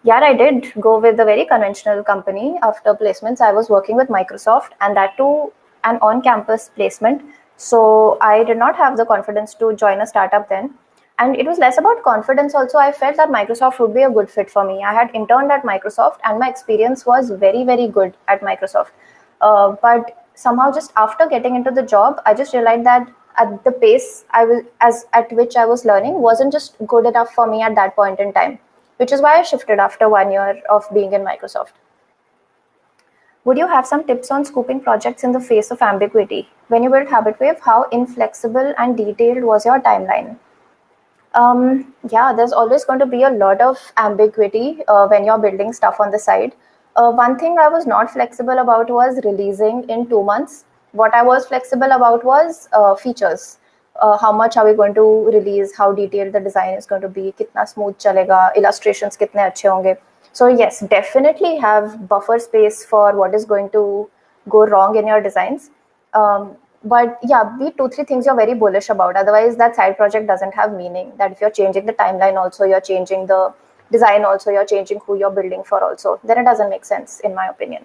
Yeah, I did go with a very conventional company. After placements, I was working with Microsoft, and that too an on-campus placement. So I did not have the confidence to join a startup then. And it was less about confidence also. I felt that Microsoft would be a good fit for me. I had interned at Microsoft and my experience was very, very good at Microsoft. But somehow just after getting into the job, I just realized that at the pace at which I was learning wasn't just good enough for me at that point in time, which is why I shifted after 1 year of being in Microsoft. Would you have some tips on scooping projects in the face of ambiguity? When you built HabitWave, how inflexible and detailed was your timeline? There's always going to be a lot of ambiguity when you're building stuff on the side. One thing I was not flexible about was releasing in 2 months. What I was flexible about was features. How much are we going to release? How detailed the design is going to be? Kitna smooth chalega? Illustrations kitne achhe honge? So yes, definitely have buffer space for what is going to go wrong in your designs. But yeah, be 2-3 things you're very bullish about. Otherwise, that side project doesn't have meaning. That if you're changing the timeline also, you're changing the design also, you're changing who you're building for also, then it doesn't make sense, in my opinion.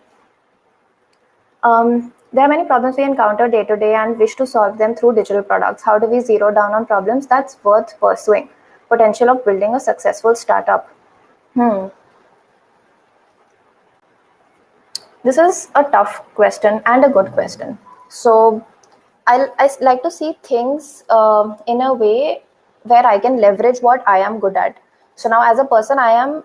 There are many problems we encounter day to day and wish to solve them through digital products. How do we zero down on problems that's worth pursuing? Potential of building a successful startup. This is a tough question and a good question. So I like to see things in a way where I can leverage what I am good at. So now as a person, I am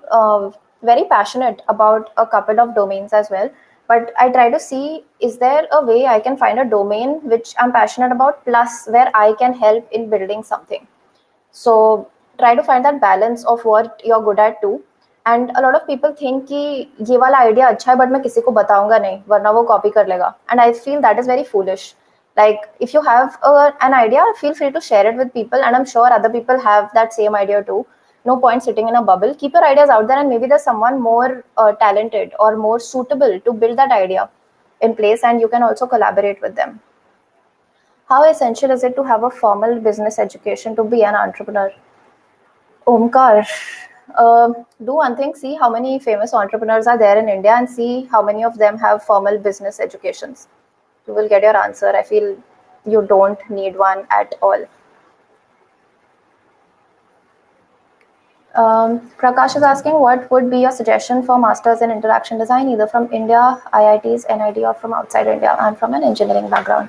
very passionate about a couple of domains as well. But I try to see, is there a way I can find a domain which I'm passionate about, plus where I can help in building something. So try to find that balance of what you're good at too. And a lot of people think कि ये वाला idea अच्छा है but मैं किसी को बताऊंगा नहीं वरना वो copy कर लेगा. And I feel that is very foolish. Like if you have an idea, feel free to share it with people, and I'm sure other people have that same idea too. No point sitting in a bubble. Keep your ideas out there, and maybe there's someone more talented or more suitable to build that idea in place, and you can also collaborate with them. How essential is it to have a formal business education to be an entrepreneur? Omkar, do one thing, see how many famous entrepreneurs are there in India and see how many of them have formal business educations. You will get your answer. I feel you don't need one at all. Prakash is asking, what would be your suggestion for masters in interaction design, either from India, IITs, NID, or from outside India? I'm from an engineering background.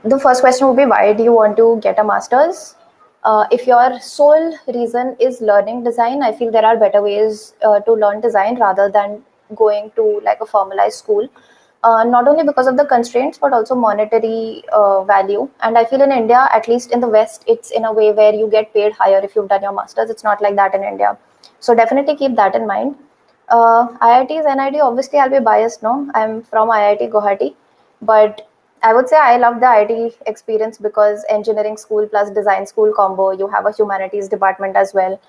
The first question would be, why do you want to get a master's? If your sole reason is learning design, I feel there are better ways to learn design rather than going to like a formalized school. Not only because of the constraints, but also monetary value. And I feel in India, at least in the West, it's in a way where you get paid higher if you've done your master's. It's not like that in India. So definitely keep that in mind. IITs, NID, obviously I'll be biased, no? I'm from IIT Guwahati, but I would say I love the IIT experience because engineering school plus design school combo, you have a humanities department as well.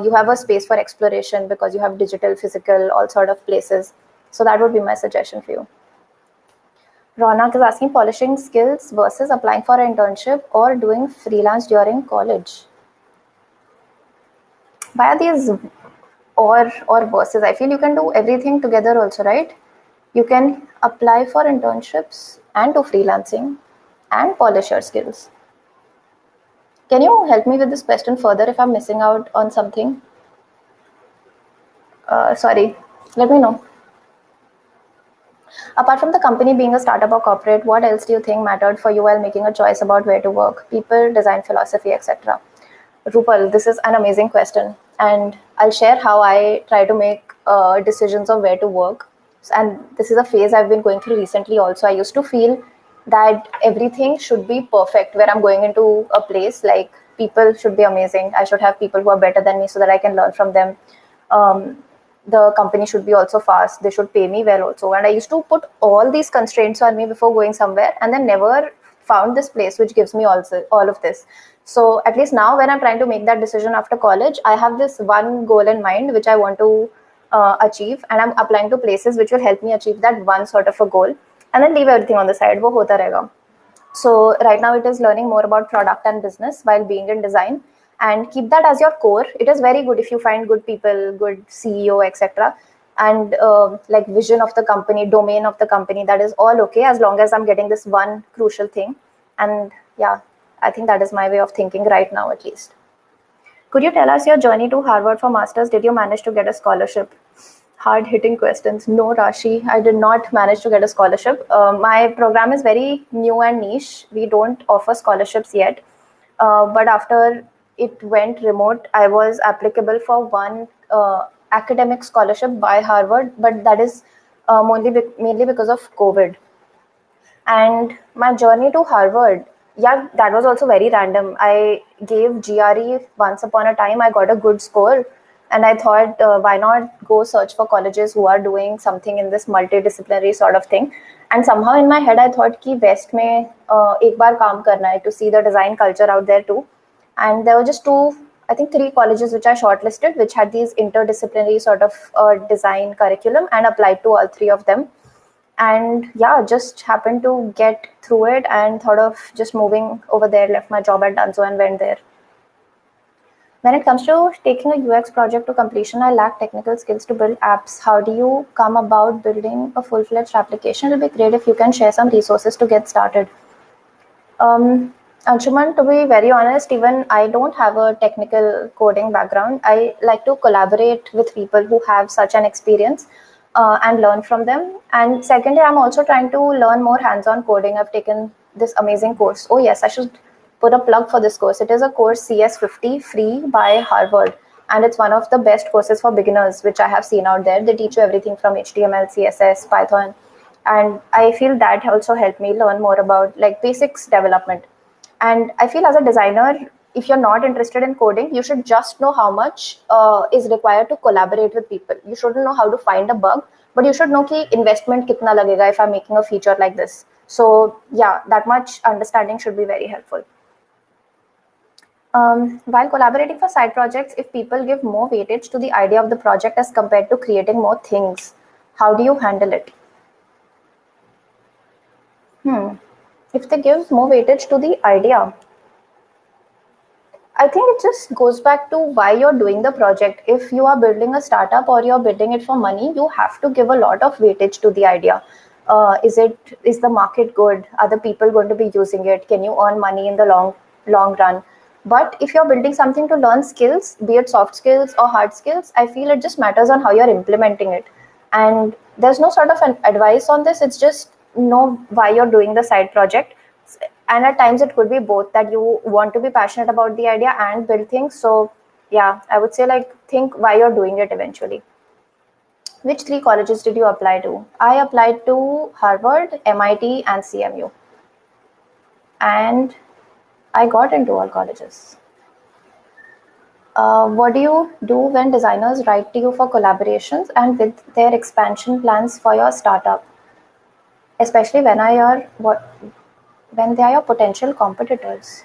You have a space for exploration because you have digital, physical, all sort of places. So that would be my suggestion for you. Ronak is asking, polishing skills versus applying for an internship or doing freelance during college. Why are these or versus? I feel you can do everything together also, right? You can apply for internships and do freelancing and polish your skills. Can you help me with this question further if I'm missing out on something? Sorry, let me know. Apart from the company being a startup or corporate, what else do you think mattered for you while making a choice about where to work? People, design philosophy, etc. Rupal, this is an amazing question. And I'll share how I try to make decisions of where to work. And this is a phase I've been going through recently also. I used to feel that everything should be perfect where I'm going into a place. Like people should be amazing. I should have people who are better than me so that I can learn from them. The company should be also fast. They should pay me well also. And I used to put all these constraints on me before going somewhere and then never found this place which gives me also all of this. So at least now when I'm trying to make that decision after college, I have this one goal in mind which I want to achieve, and I'm applying to places which will help me achieve that one sort of a goal, and then leave everything on the side. Wo hota rahega. So right now it is learning more about product and business while being in design, and keep that as your core. It is very good if you find good people, good CEO, etc. And like vision of the company, domain of the company, that is all okay as long as I'm getting this one crucial thing. And yeah, I think that is my way of thinking right now, at least. Could you tell us your journey to Harvard for masters? Did you manage to get a scholarship? Hard-hitting questions. No, Rashi, I did not manage to get a scholarship. My program is very new and niche. We don't offer scholarships yet. But after it went remote, I was applicable for one academic scholarship by Harvard, but that is mainly because of COVID. And my journey to Harvard, yeah, that was also very random. I gave GRE once upon a time. I got a good score. And I thought, why not go search for colleges who are doing something in this multidisciplinary sort of thing. And somehow in my head, I thought कि West में एक बार काम करना है to see the design culture out there too. And there were just three colleges which I shortlisted, which had these interdisciplinary sort of design curriculum, and applied to all three of them. And yeah, just happened to get through it and thought of just moving over there, left my job at Danzo and went there. When it comes to taking a UX project to completion, I lack technical skills to build apps. How do you come about building a full-fledged application? It'll be great if you can share some resources to get started. Anshuman, to be very honest, even I don't have a technical coding background. I like to collaborate with people who have such an experience and learn from them. And secondly, I'm also trying to learn more hands-on coding. I've taken this amazing course. Oh yes, I should put a plug for this course. It is a course CS50 free by Harvard, and it's one of the best courses for beginners which I have seen out there. They teach you everything from HTML, CSS, Python, and I feel that also helped me learn more about like basics development. And I feel as a designer, if you're not interested in coding, you should just know how much is required to collaborate with people. You shouldn't know how to find a bug, but you should know ki investment kitna lagega if I'm making a feature like this. So yeah, that much understanding should be very helpful. While collaborating for side projects, if people give more weightage to the idea of the project as compared to creating more things, how do you handle it? If they give more weightage to the idea, I think it just goes back to why you're doing the project. If you are building a startup or you're building it for money, you have to give a lot of weightage to the idea. Is the market good? Are the people going to be using it? Can you earn money in the long run? But if you're building something to learn skills, be it soft skills or hard skills, I feel it just matters on how you're implementing it. And there's no sort of an advice on this. It's just know why you're doing the side project. And at times it could be both, that you want to be passionate about the idea and build things. So yeah, I would say like think why you're doing it eventually. Which 3 colleges did you apply to? I applied to Harvard, MIT, and CMU. And I got into all colleges. What do you do when designers write to you for collaborations and with their expansion plans for your startup? Especially when they are your potential competitors.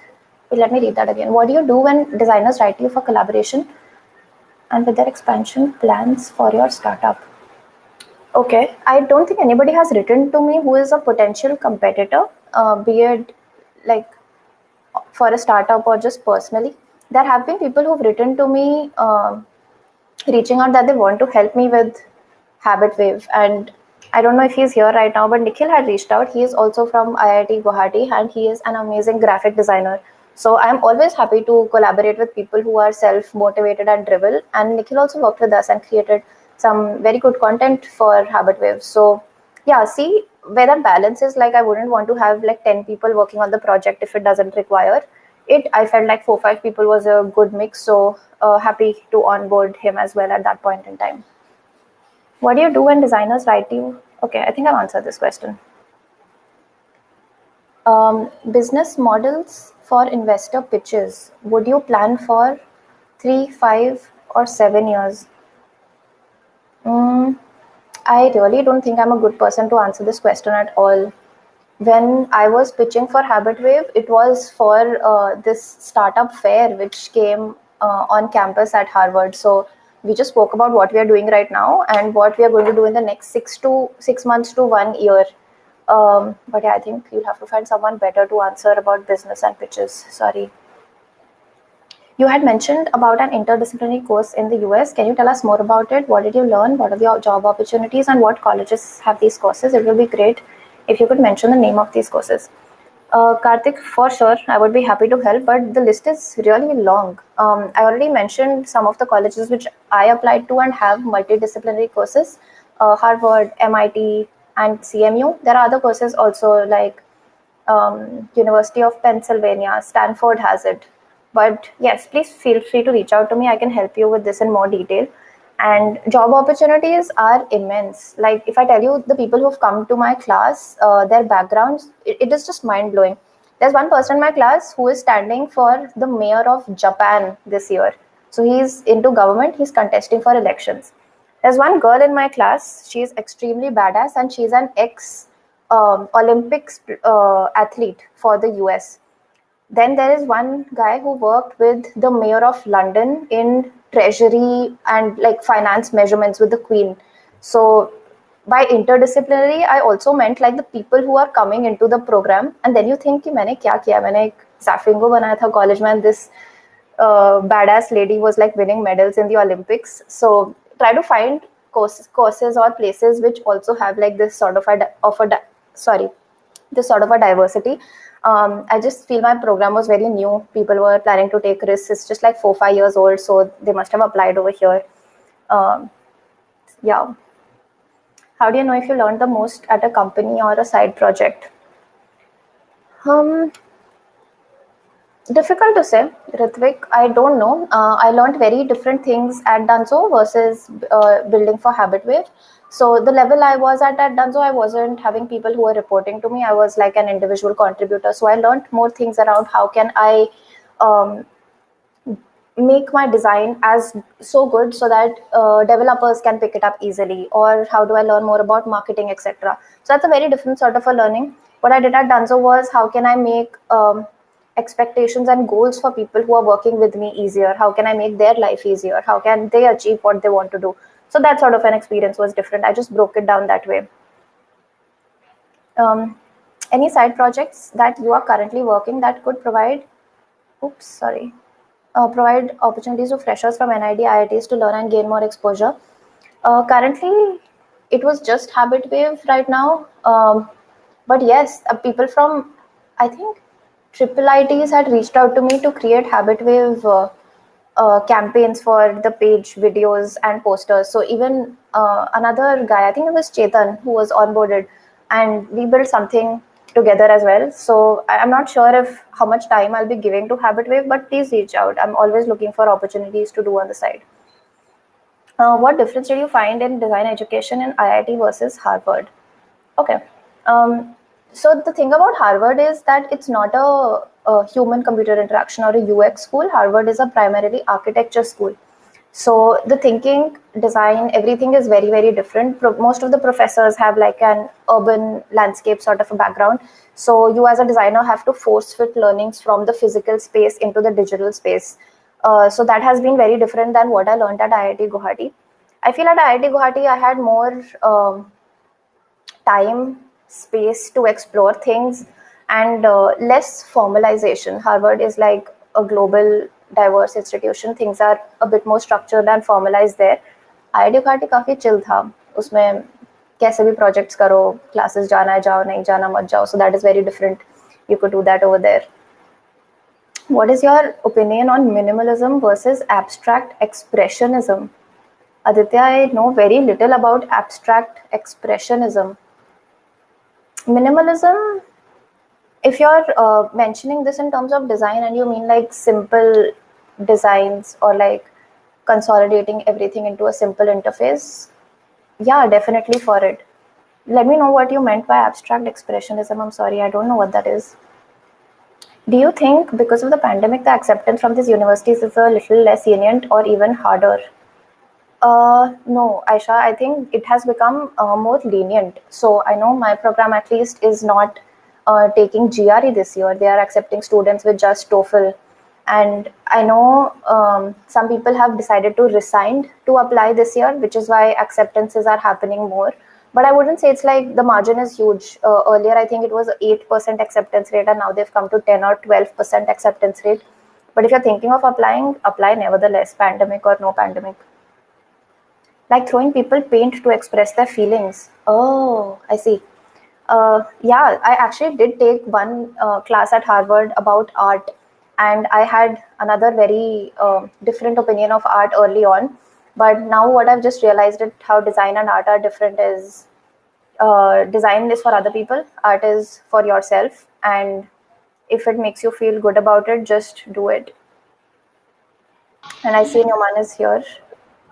Let me read that again. What do you do when designers write to you for collaboration and with their expansion plans for your startup? Okay, I don't think anybody has written to me who is a potential competitor, be it like for a startup or just personally. There have been people who've written to me reaching out that they want to help me with HabitWave, and I don't know if he's here right now, but Nikhil had reached out. He is also from IIT Guwahati and he is an amazing graphic designer. So I'm always happy to collaborate with people who are self-motivated and driven. And Nikhil also worked with us and created some very good content for HabitWave. So yeah, see where that balance is. Like I wouldn't want to have like 10 people working on the project if it doesn't require it. I felt like 4-5 people was a good mix. So happy to onboard him as well at that point in time. What do you do when designers write to you? Okay, I think I've answered this question. Business models for investor pitches. Would you plan for 3, 5, or 7 years? I really don't think I'm a good person to answer this question at all. When I was pitching for HabitWave, it was for this startup fair which came on campus at Harvard. So we just spoke about what we are doing right now and what we are going to do in the next 6 months to 1 year. But yeah, I think you'll have to find someone better to answer about business and pitches. Sorry. You had mentioned about an interdisciplinary course in the US. Can you tell us more about it? What did you learn? What are the job opportunities and what colleges have these courses? It will be great if you could mention the name of these courses. Karthik, for sure, I would be happy to help, but the list is really long. I already mentioned some of the colleges which I applied to and have multidisciplinary courses, Harvard, MIT, and CMU. There are other courses also like University of Pennsylvania, Stanford has it. But yes, please feel free to reach out to me. I can help you with this in more detail. And job opportunities are immense. Like if I tell you the people who've come to my class, their backgrounds, it is just mind blowing. There's one person in my class who is standing for the mayor of Japan this year. So he's into government, he's contesting for elections. There's one girl in my class, she's extremely badass and she's an ex-Olympics athlete for the US. Then there is one guy who worked with the mayor of London in treasury and like finance measurements with the Queen. So by interdisciplinary, I also meant like the people who are coming into the program. And then you think कि मैंने क्या किया? मैंने एक Zafingo बनाया था college में, and this badass lady was like winning medals in the Olympics. So try to find courses or places which also have like this sort of a diversity. I just feel my program was very new. People were planning to take risks. It's just like 4-5 years old, so they must have applied over here. Yeah. How do you know if you learned the most at a company or a side project? Difficult to say, Ritvik. I don't know. I learned very different things at Dunzo versus building for HabitWave. So the level I was at Dunzo, I wasn't having people who were reporting to me. I was like an individual contributor. So I learned more things around how can I make my design as so good so that developers can pick it up easily, or how do I learn more about marketing, etc. So that's a very different sort of a learning. What I did at Dunzo was, how can I make expectations and goals for people who are working with me easier? How can I make their life easier? How can they achieve what they want to do? So that sort of an experience was different. I just broke it down that way. Any side projects that you are currently working that could provide provide opportunities to freshers from NID, IITs to learn and gain more exposure? Currently, it was just Habitwave right now. But yes, people from, I think, triple ITs had reached out to me to create Habitwave campaigns for the page, videos, and posters. So even another guy, I think it was Chetan, who was onboarded, and we built something together as well. So I'm not sure if how much time I'll be giving to Habitwave, but please reach out. I'm always looking for opportunities to do on the side. What difference did you find in design education in IIT versus Harvard? Okay. So the thing about Harvard is that it's not a human-computer interaction or a UX school. Harvard is a primarily architecture school. So the thinking, design, everything is very, very different. Most of the professors have like an urban landscape sort of a background. So you as a designer have to force fit learnings from the physical space into the digital space. So that has been very different than what I learned at IIT Guwahati. I feel at IIT Guwahati, I had more time, space to explore things, and less formalization. Harvard is like a global diverse institution. Things are a bit more structured and formalized there. IIT Guwahati काफी chill था. उसमें कैसे भी projects करो, classes जाना है जाओ, नहीं जाना मत जाओ. So that is very different. You could do that over there. What is your opinion on minimalism versus abstract expressionism? Aditya, I know very little about abstract expressionism. Minimalism, if you're mentioning this in terms of design and you mean like simple designs or like consolidating everything into a simple interface, yeah, definitely for it. Let me know what you meant by abstract expressionism. I'm sorry, I don't know what that is. Do you think because of the pandemic, the acceptance from these universities is a little less lenient or even harder? No, Aisha, I think it has become more lenient. So I know my program at least is not taking GRE this year. They are accepting students with just TOEFL. And I know some people have decided to resign to apply this year, which is why acceptances are happening more. But I wouldn't say it's like the margin is huge. Earlier, I think it was 8% acceptance rate, and now they've come to 10 or 12% acceptance rate. But if you're thinking of applying, apply nevertheless, pandemic or no pandemic. Like throwing people paint to express their feelings. Oh, I see. Yeah, I actually did take one class at Harvard about art, and I had another very different opinion of art early on. But now what I've just realized it how design and art are different is design is for other people, art is for yourself, and if it makes you feel good about it, just do it. And I see Numan is here.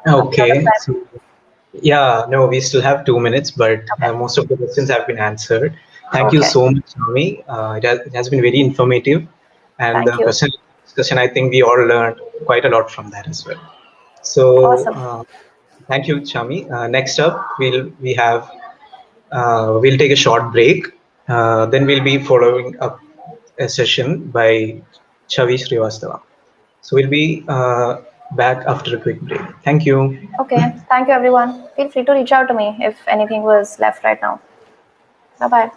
Okay. So, yeah, no, we still have 2 minutes, but most of the questions have been answered. Thank you so much, Nami. It has been very informative. And Thank the you. personal discussion, I think we all learned quite a lot from that as well. So, Awesome. thank you, Chami. Next up, we'll take a short break. Then we'll be following up a session by Chavi Srivastava. So we'll be back after a quick break. Thank you. Okay. Thank you, everyone. Feel free to reach out to me if anything was left right now. Bye-bye.